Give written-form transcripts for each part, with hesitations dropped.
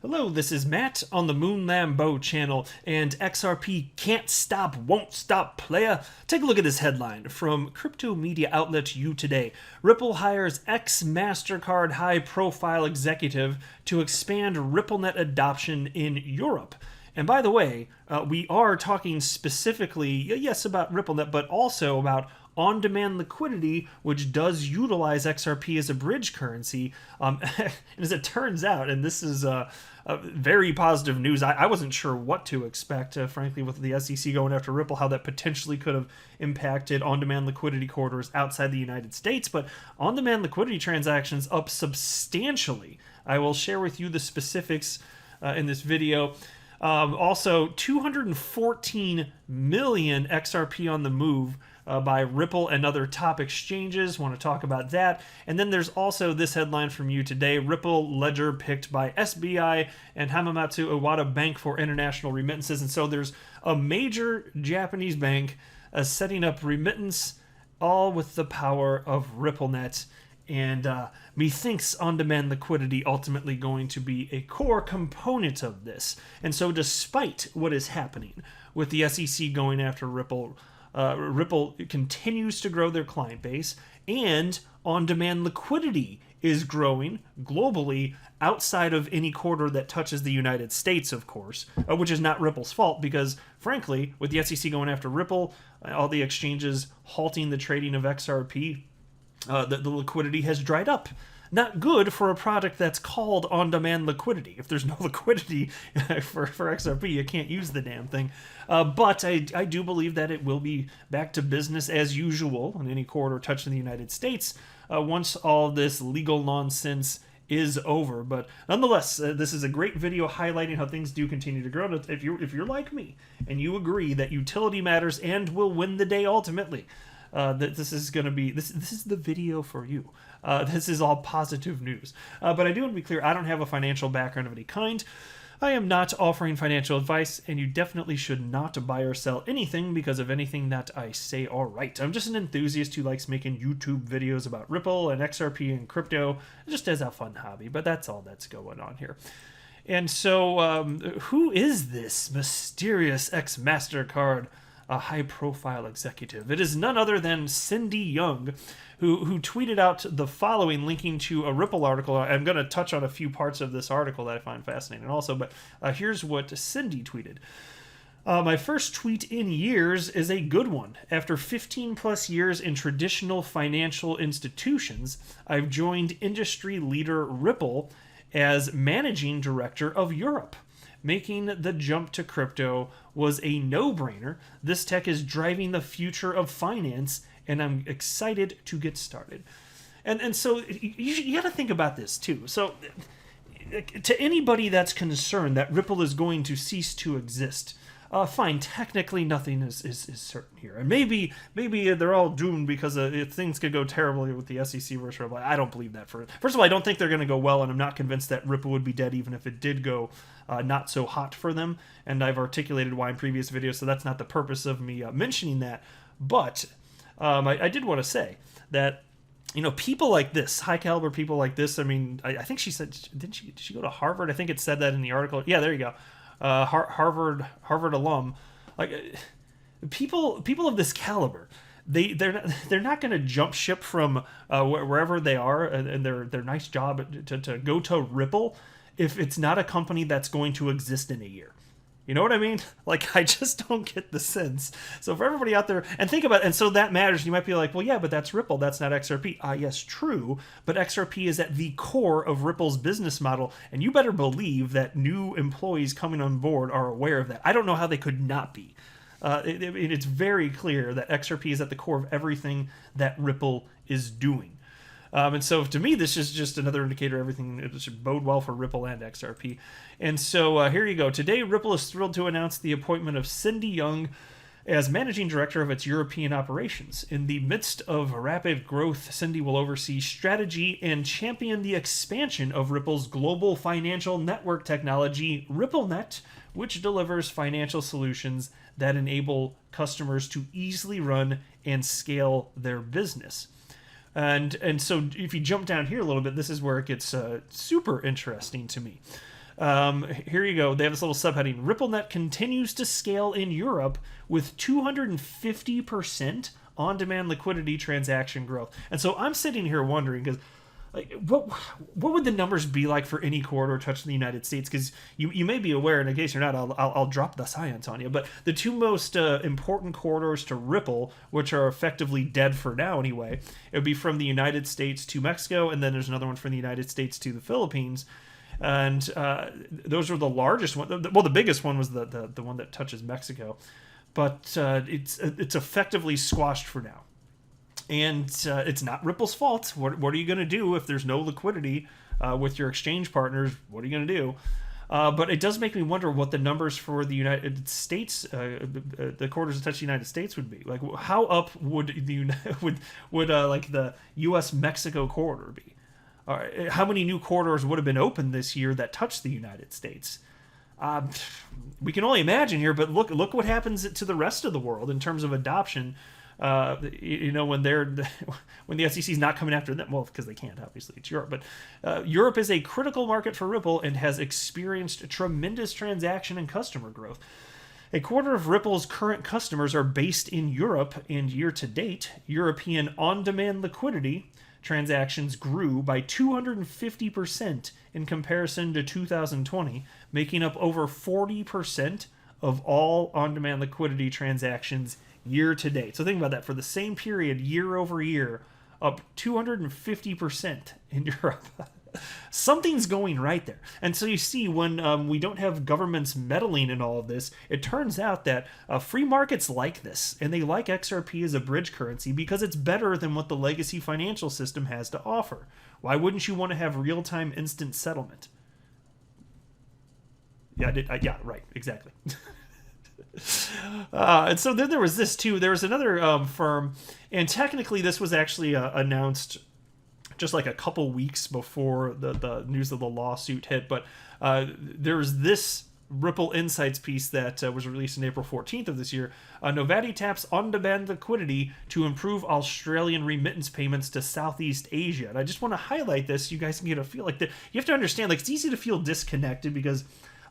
Hello, this is Matt on the Moon Lambeau channel, and XRP can't stop, won't stop, playa. Take a look at this headline from crypto media outlet U Today. Ripple hires ex-MasterCard high-profile executive to expand RippleNet adoption in Europe. And by the way, we are talking specifically, yes, about RippleNet, but also about on-demand liquidity, which does utilize XRP as a bridge currency. And as it turns out, and this is very positive news, I wasn't sure what to expect, frankly, with the SEC going after Ripple, how that potentially could have impacted on-demand liquidity corridors outside the United States, but on-demand liquidity transactions up substantially. I will share with you the specifics in this video. Also, 214 million XRP on the move by Ripple and other top exchanges. Want to talk about that. And then there's also this headline from you today. Ripple ledger picked by SBI and Hamamatsu Iwata Bank for international remittances. And so there's a major Japanese bank setting up remittance, all with the power of RippleNet. And methinks on-demand liquidity ultimately going to be a core component of this. And so despite what is happening with the SEC going after Ripple, Ripple continues to grow their client base, and on-demand liquidity is growing globally outside of any quarter that touches the United States, of course, which is not Ripple's fault because, frankly, with the SEC going after Ripple, all the exchanges halting the trading of XRP, the liquidity has dried up. Not good for a product that's called on-demand liquidity. If there's no liquidity for XRP, you can't use the damn thing. But I do believe that it will be back to business as usual in any corridor touching the United States once all this legal nonsense is over. But nonetheless, this is a great video highlighting how things do continue to grow. If you're like me and you agree that utility matters and will win the day ultimately, that this is going to be, this is the video for you. This is all positive news. But I do want to be clear, I don't have a financial background of any kind. I am not offering financial advice, and you definitely should not buy or sell anything because of anything that I say or write. I'm just an enthusiast who likes making YouTube videos about Ripple and XRP and crypto, just as a fun hobby, but that's all that's going on here. And so, who is this mysterious ex-MasterCard a high-profile executive? It is none other than Cindy Young, who tweeted out the following, linking to a Ripple article. I'm going to touch on a few parts of this article that I find fascinating also, but here's what Cindy tweeted. My first tweet in years is a good one. After 15 plus years in traditional financial institutions, I've joined industry leader Ripple as managing director of Europe. Making the jump to crypto was a no-brainer. This tech is driving the future of finance, and I'm excited to get started. And so you got to think about this too. So to anybody that's concerned that Ripple is going to cease to exist, fine, technically nothing is certain here. And maybe they're all doomed because things could go terribly with the SEC versus Ripple. I don't believe that. First of all, I don't think they're going to go well, and I'm not convinced that Ripple would be dead even if it did go not so hot for them. And I've articulated why in previous videos, so that's not the purpose of me mentioning that. But I did want to say that, you know, people like this, high caliber people like this, I mean, I think she said, did she go to Harvard? I think it said that in the article. Yeah, there you go. Harvard alum, like people of this caliber, they're not going to jump ship from wherever they are and their nice job to go to Ripple if it's not a company that's going to exist in a year. You know what I mean? Like, I just don't get the sense. So for everybody out there, and think about it, and so that matters. You might be like, well, yeah, but that's Ripple. That's not XRP. Yes, true. But XRP is at the core of Ripple's business model, and you better believe that new employees coming on board are aware of that. I don't know how they could not be. It's very clear that XRP is at the core of everything that Ripple is doing. And so to me, this is just another indicator everything it should bode well for Ripple and XRP. And so here you go. Today, Ripple is thrilled to announce the appointment of Cindy Young as managing director of its European operations. In the midst of rapid growth, Cindy will oversee strategy and champion the expansion of Ripple's global financial network technology, RippleNet, which delivers financial solutions that enable customers to easily run and scale their business. And so if you jump down here a little bit, this is where it gets super interesting to me. Here you go. They have this little subheading. RippleNet continues to scale in Europe with 250% on-demand liquidity transaction growth. And so I'm sitting here wondering, because like, what would the numbers be like for any corridor touching the United States? Because you may be aware, and in case you're not, I'll drop the science on you. But the two most important corridors to Ripple, which are effectively dead for now anyway, it would be from the United States to Mexico, and then there's another one from the United States to the Philippines. And those are the largest one. Well, the biggest one was the one that touches Mexico, but it's effectively squashed for now. And it's not Ripple's fault. What are you going to do if there's no liquidity with your exchange partners? What are you going to do? But it does make me wonder what the numbers for the United States, the corridors that touch the United States, would be. Like, how up would like the U.S.-Mexico corridor be? How many new corridors would have been opened this year that touched the United States? We can only imagine here, but look what happens to the rest of the world in terms of adoption. When the SEC is not coming after them, well, because they can't, obviously, it's Europe. But Europe is a critical market for Ripple and has experienced tremendous transaction and customer growth. A quarter of Ripple's current customers are based in Europe, and year to date, European on-demand liquidity transactions grew by 250% in comparison to 2020, making up over 40% of all on-demand liquidity transactions year to date. So think about that. For the same period, year over year, up 250% in Europe. Something's going right there. And so you see, when we don't have governments meddling in all of this, it turns out that free markets like this, and they like XRP as a bridge currency because it's better than what the legacy financial system has to offer. Why wouldn't you want to have real-time instant settlement? Yeah, right, exactly. And so then there was this too. There was another firm, and technically this was actually announced just like a couple weeks before the news of the lawsuit hit. But there was this Ripple Insights piece that was released on April 14th of this year. Novati taps on-demand liquidity to improve Australian remittance payments to Southeast Asia. And I just want to highlight this. You guys can get a feel like that. You have to understand, like, it's easy to feel disconnected because,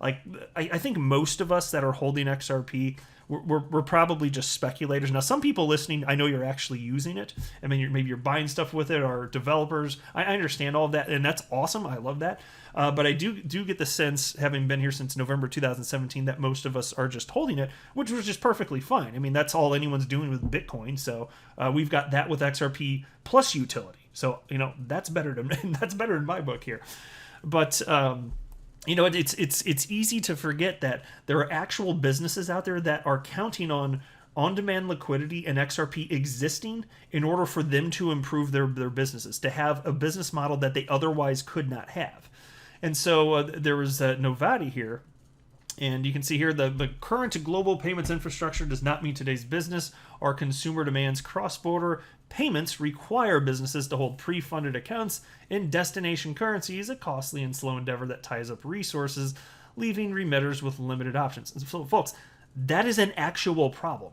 like, I think most of us that are holding XRP, we're probably just speculators. Now, some people listening, I know you're actually using it. I mean, maybe you're buying stuff with it, or developers. I understand all of that, and that's awesome. I love that. But I do get the sense, having been here since November 2017, that most of us are just holding it, which was just perfectly fine. I mean, that's all anyone's doing with Bitcoin. So we've got that with XRP plus utility. So, that's better in my book here. But it's easy to forget that there are actual businesses out there that are counting on-demand liquidity and XRP existing in order for them to improve their businesses, to have a business model that they otherwise could not have. And so there was Novati here, and you can see here the current global payments infrastructure does not meet today's business. Our consumer demands cross-border payments require businesses to hold pre-funded accounts in destination currencies, a costly and slow endeavor that ties up resources, leaving remitters with limited options. And so, folks, that is an actual problem.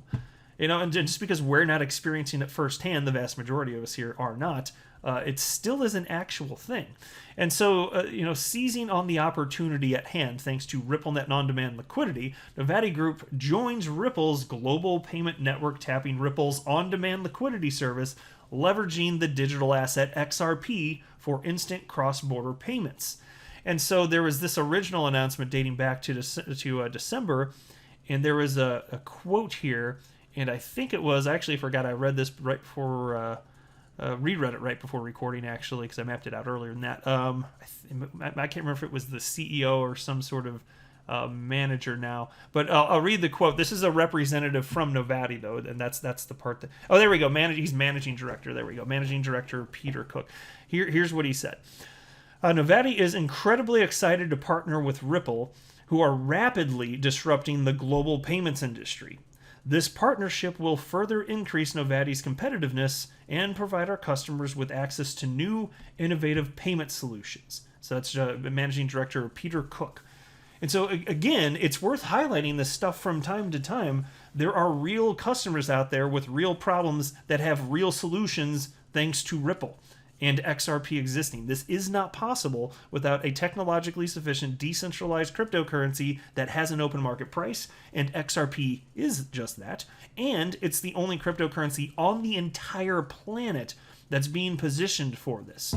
And just because we're not experiencing it firsthand, the vast majority of us here are not, it still is an actual thing. And so, seizing on the opportunity at hand, thanks to RippleNet and on-demand liquidity, Novati Group joins Ripple's global payment network, tapping Ripple's on-demand liquidity service, leveraging the digital asset XRP for instant cross-border payments. And so there was this original announcement dating back to December, and there was a quote here, and I think it was, I actually forgot, I read this right before... reread it right before recording, actually, because I mapped it out earlier than that. I can't remember if it was the CEO or some sort of manager now, but I'll read the quote. This is a representative from Novati, though, and that's the part that... Oh, there we go. He's managing director. There we go. Managing director Peter Cook. Here's what he said. Novati is incredibly excited to partner with Ripple, who are rapidly disrupting the global payments industry. This partnership will further increase Novati's competitiveness and provide our customers with access to new, innovative payment solutions. So that's Managing Director Peter Cook. And so, again, it's worth highlighting this stuff from time to time. There are real customers out there with real problems that have real solutions thanks to Ripple. and XRP existing. This is not possible without a technologically sufficient decentralized cryptocurrency that has an open market price, and XRP is just that. And it's the only cryptocurrency on the entire planet that's being positioned for this.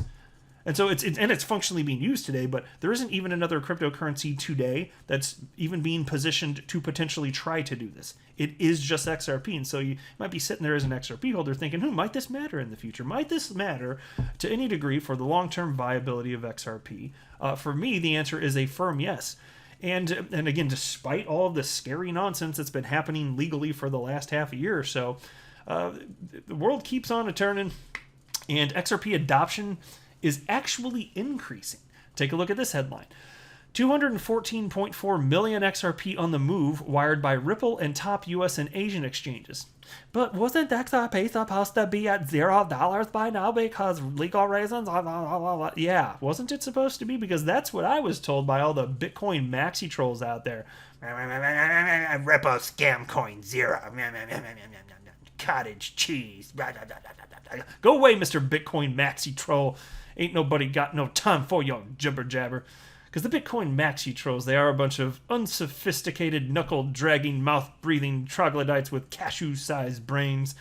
And so it's functionally being used today, but there isn't even another cryptocurrency today that's even being positioned to potentially try to do this. It is just XRP, and so you might be sitting there as an XRP holder thinking, might this matter in the future? Might this matter to any degree for the long-term viability of XRP? For me, the answer is a firm yes. And again, despite all of the scary nonsense that's been happening legally for the last half a year or so, the world keeps on a-turning, and XRP adoption is actually increasing. Take a look at this headline. 214.4 million XRP on the move, wired by Ripple and top US and Asian exchanges. But wasn't XRP supposed to be at $0 by now because legal reasons? Yeah, wasn't it supposed to be? Because that's what I was told by all the Bitcoin maxi trolls out there. Ripple scam coin zero. Cottage cheese. Go away, Mr. Bitcoin maxi troll. Ain't nobody got no time for your jibber jabber. Because the Bitcoin maxi trolls, they are a bunch of unsophisticated, knuckle-dragging, mouth-breathing troglodytes with cashew-sized brains.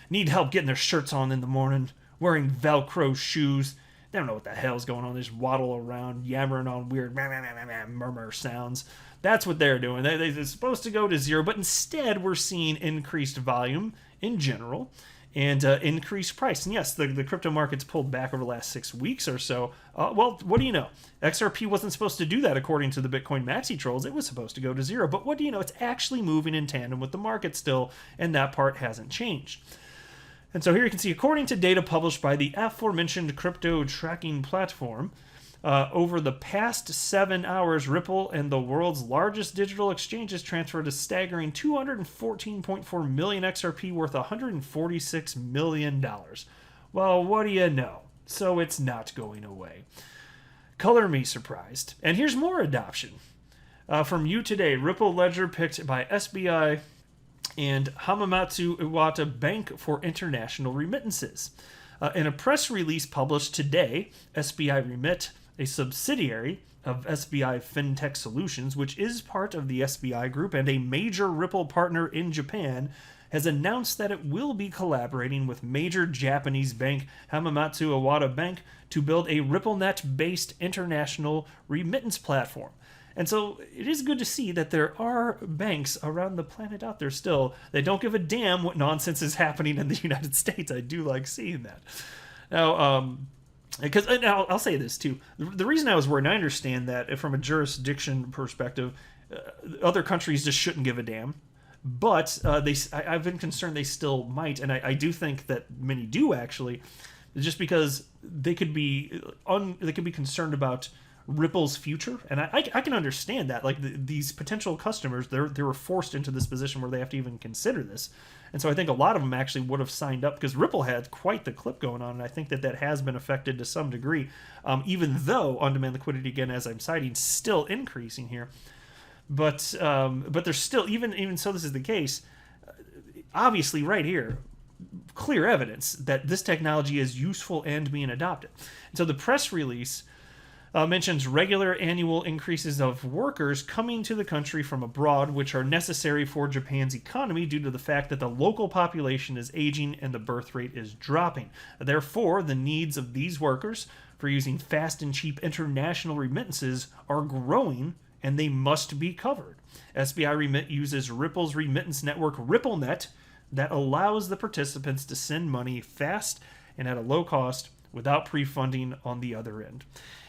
Need help getting their shirts on in the morning, wearing Velcro shoes. They don't know what the hell's going on. They just waddle around, yammering on weird murmur sounds. That's what they're doing. They're supposed to go to zero, but instead we're seeing increased volume in general and increased price. And yes, the crypto market's pulled back over the last 6 weeks or so. Well, what do you know? XRP wasn't supposed to do that according to the Bitcoin maxi trolls. It was supposed to go to zero. But what do you know? It's actually moving in tandem with the market still, and that part hasn't changed. And so here you can see, according to data published by the aforementioned crypto tracking platform, over the past 7 hours, Ripple and the world's largest digital exchanges transferred a staggering 214.4 million XRP worth $146 million. Well, what do you know? So it's not going away. Color me surprised. And here's more adoption. From you today, Ripple Ledger picked by SBI and Hamamatsu Iwata Bank for international remittances. In a press release published today, SBI Remit, a subsidiary of SBI FinTech Solutions, which is part of the SBI Group and a major Ripple partner in Japan, has announced that it will be collaborating with major Japanese bank Hamamatsu Iwata Bank to build a RippleNet-based international remittance platform. And so it is good to see that there are banks around the planet out there still that don't give a damn what nonsense is happening in the United States. I do like seeing that. Now, because I'll say this too. The reason I was worried, and I understand that from a jurisdiction perspective, other countries just shouldn't give a damn. But I've been concerned they still might, and I do think that many do actually, just because they could be concerned about Ripple's future, and I can understand that. Like these potential customers, they were forced into this position where they have to even consider this, and so I think a lot of them actually would have signed up because Ripple had quite the clip going on, and I think that has been affected to some degree, even though on-demand liquidity, again, as I'm citing, still increasing here. But there's still, even so this is the case, obviously right here, clear evidence that this technology is useful and being adopted. And so the press release mentions regular annual increases of workers coming to the country from abroad, which are necessary for Japan's economy due to the fact that the local population is aging and the birth rate is dropping. Therefore, the needs of these workers for using fast and cheap international remittances are growing, and they must be covered. SBI Remit uses Ripple's remittance network, RippleNet, that allows the participants to send money fast and at a low cost without pre-funding on the other end.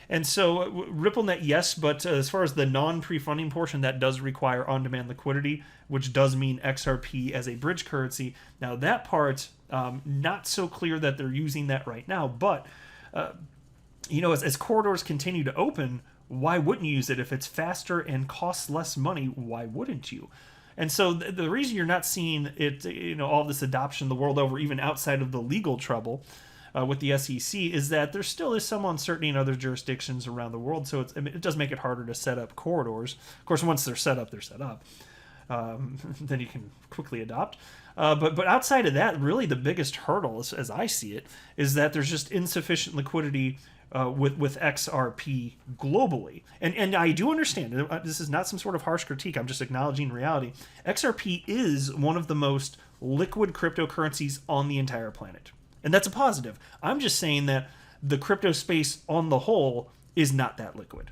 And so RippleNet, yes, but as far as the non-pre-funding portion, that does require on-demand liquidity, which does mean XRP as a bridge currency. Now that part, not so clear that they're using that right now, but as corridors continue to open, why wouldn't you use it? If it's faster and costs less money, why wouldn't you? And so the reason you're not seeing it, all this adoption the world over, even outside of the legal trouble with the SEC, is that there still is some uncertainty in other jurisdictions around the world. So it does make it harder to set up corridors. Of course, once they're set up, they're set up. then you can quickly adopt. But outside of that, really the biggest hurdle, as I see it, is that there's just insufficient liquidity with XRP globally. And I do understand, this is not some sort of harsh critique, I'm just acknowledging reality. XRP is one of the most liquid cryptocurrencies on the entire planet. And that's a positive. I'm just saying that the crypto space on the whole is not that liquid.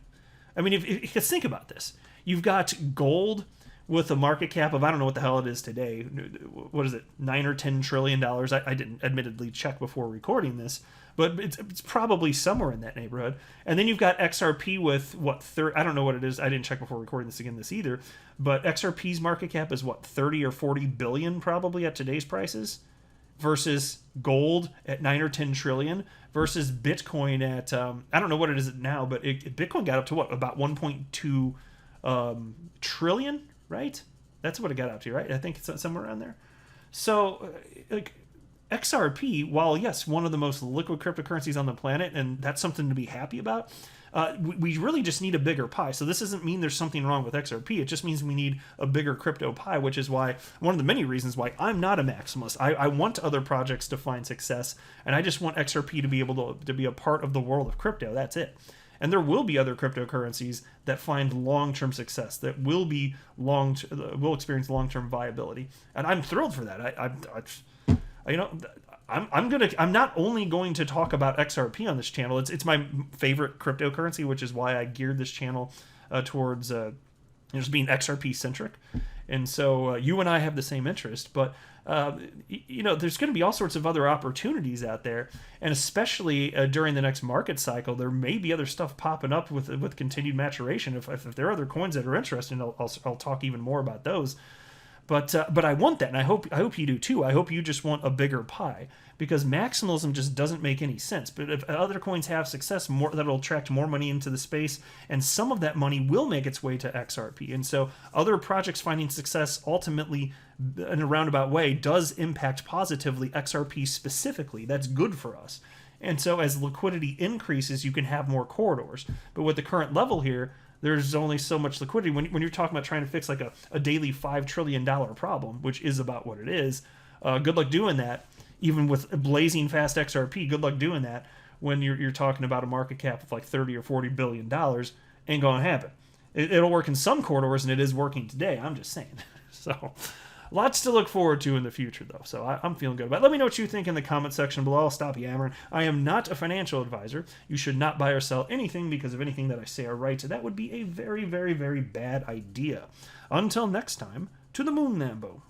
I mean, if you think about this, you've got gold with a market cap of, I don't know what the hell it is today. What is it, $9 or $10 trillion? I didn't admittedly check before recording this, but it's probably somewhere in that neighborhood. And then you've got XRP with what, I don't know what it is. I didn't check before recording this either. But XRP's market cap is what, 30 or 40 billion probably at today's prices, versus gold at 9 or 10 trillion, versus Bitcoin at, I don't know what it is now, but Bitcoin got up to what, about 1.2 trillion, right? That's what it got up to, right? I think it's somewhere around there. So, like, XRP, while yes, one of the most liquid cryptocurrencies on the planet, and that's something to be happy about, we really just need a bigger pie. So this doesn't mean there's something wrong with XRP. It just means we need a bigger crypto pie, which is why, one of the many reasons why I'm not a maximalist. I want other projects to find success, and I just want XRP to be able to be a part of the world of crypto. That's it. And there will be other cryptocurrencies that find long-term success, that will be will experience long-term viability, and I'm thrilled for that. I'm not only going to talk about XRP on this channel. It's my favorite cryptocurrency, which is why I geared this channel towards just being XRP centric. And so you and I have the same interest, but there's going to be all sorts of other opportunities out there, and especially during the next market cycle, there may be other stuff popping up with continued maturation. If there are other coins that are interesting, I'll talk even more about those. But I want that, and I hope you do too. I hope you just want a bigger pie, because maximalism just doesn't make any sense. But if other coins have success, that'll attract more money into the space, and some of that money will make its way to XRP. And so other projects finding success ultimately, in a roundabout way, does impact positively XRP specifically. That's good for us. And so as liquidity increases, you can have more corridors. But with the current level here, there's only so much liquidity. When you're talking about trying to fix like a daily $5 trillion problem, which is about what it is, good luck doing that. Even with blazing fast XRP, good luck doing that when you're talking about a market cap of like 30 or 40 billion dollars. Ain't gonna happen. It'll work in some corridors, and it is working today. I'm just saying. So, lots to look forward to in the future, though. So I'm feeling good about it. Let me know what you think in the comment section below. I'll stop yammering. I am not a financial advisor. You should not buy or sell anything because of anything that I say or write. That would be a very, very, very bad idea. Until next time, to the moon, Lambo.